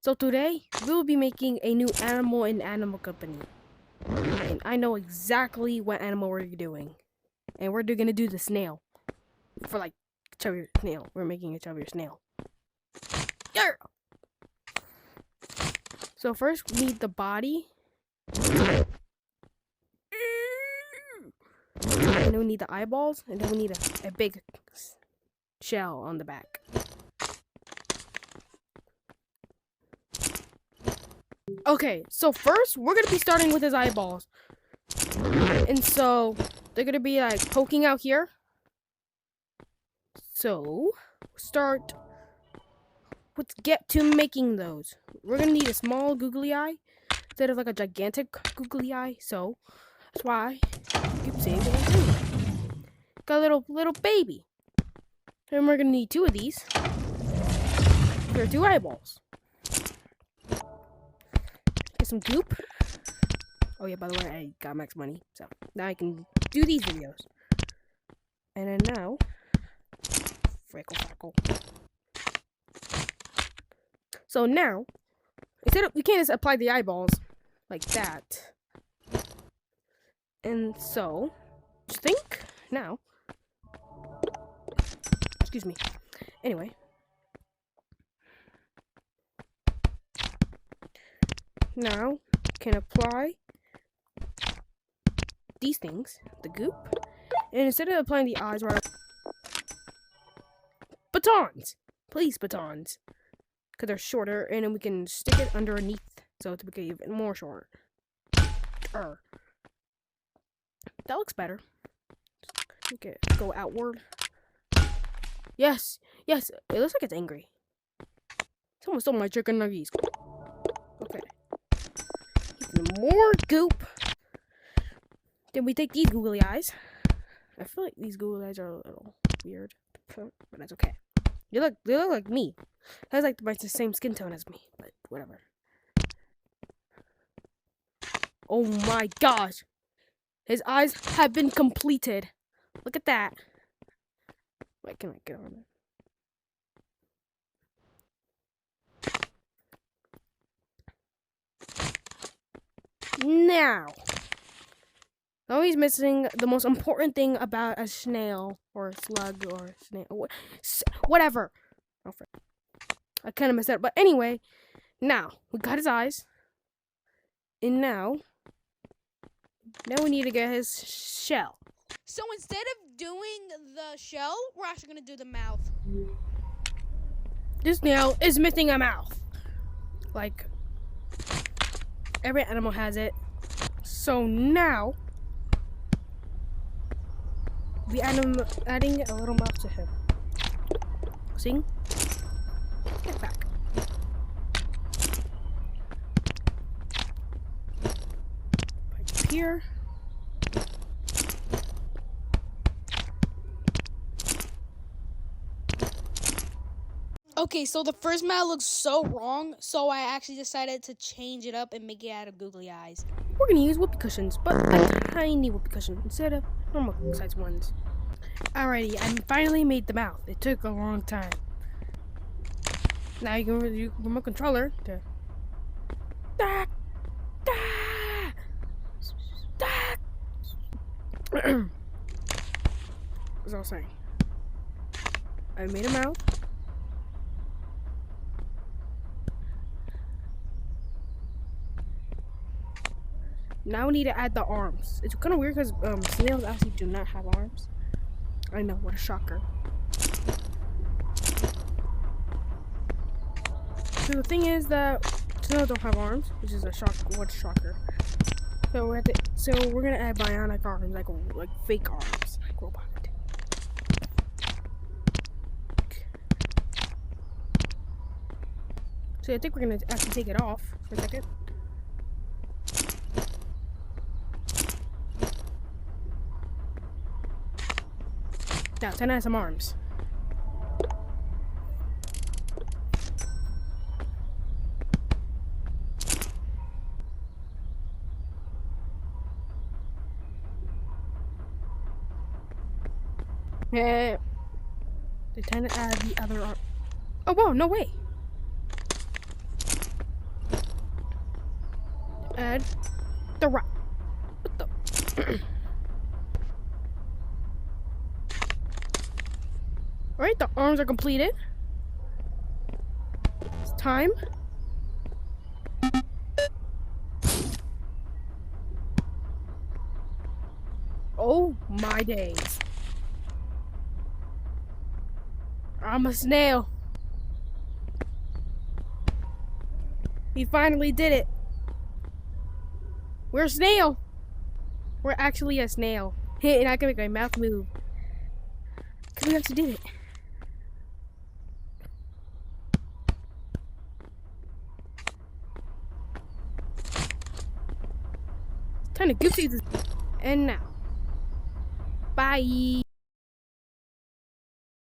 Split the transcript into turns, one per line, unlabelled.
So today, we'll be making a new animal in Animal Company. And I know exactly what animal we're doing. And we're gonna do the snail. For like, chubby snail. We're making a chubby snail. Yeah! So first, we need the body. And then we need the eyeballs. And then we need a big shell on the back. Okay, so first, we're gonna be starting with his eyeballs. And so, they're gonna be like poking out here. So, let's get to making those. We're gonna need a small googly eye instead of like a gigantic googly eye. So, that's why you see got a little baby. And we're gonna need 2 of these. There are 2 eyeballs. Get some goop. Oh yeah, by the way, I got max money, so now I can do these videos. And then now, freckle. So now, we can't just apply the eyeballs like that. And so, just think now. Excuse me. Anyway. Now, can apply these things, the goop, and instead of applying the eyes, we're batons! Please, batons. Because they're shorter, and then we can stick it underneath, so it's make it even more shorter. That looks better. Okay, go outward. Yes, it looks like it's angry. Someone stole my chicken nuggets. Okay. More goop. Then we take these googly eyes. I feel like these googly eyes are a little weird, but that's okay. They look like me. That's like the same skin tone as me, but whatever. Oh my gosh! His eyes have been completed. Look at that. Wait, can I get on it? Now he's missing the most important thing about a snail or a slug or a snail, whatever. Oh, I kind of messed up, but anyway, now we got his eyes, and now we need to get his shell.
So instead of doing the shell, we're actually gonna do the mouth.
This snail is missing a mouth. Like every animal has it. So now we adding a little mouth to him. See? Get back. Right here.
Okay, so the first mouth looks so wrong, so I actually decided to change it up and make it out of googly eyes.
We're gonna use whoopee cushions, but a tiny whoopee cushion instead of normal size ones. Alrighty, I finally made the mouth. It took a long time. Now you can use the remote controller to As I was saying, I made a mouth. Now we need to add the arms. It's kind of weird because snails actually do not have arms. I know, what a shocker. So the thing is that snails don't have arms, which is a shocker. So we're gonna add bionic arms, like fake arms, like robot. So I think we're gonna actually take it off for a second. Now, 10 has some arms. Yeah. They tend to add the other arm. Oh, whoa, no way. the rock. What the? Alright, the arms are completed. It's time. Oh my days. I'm a snail. We finally did it. We're a snail. We're actually a snail. And I can make my mouth move. Because we actually did it. Kind of goofy. And now. Bye.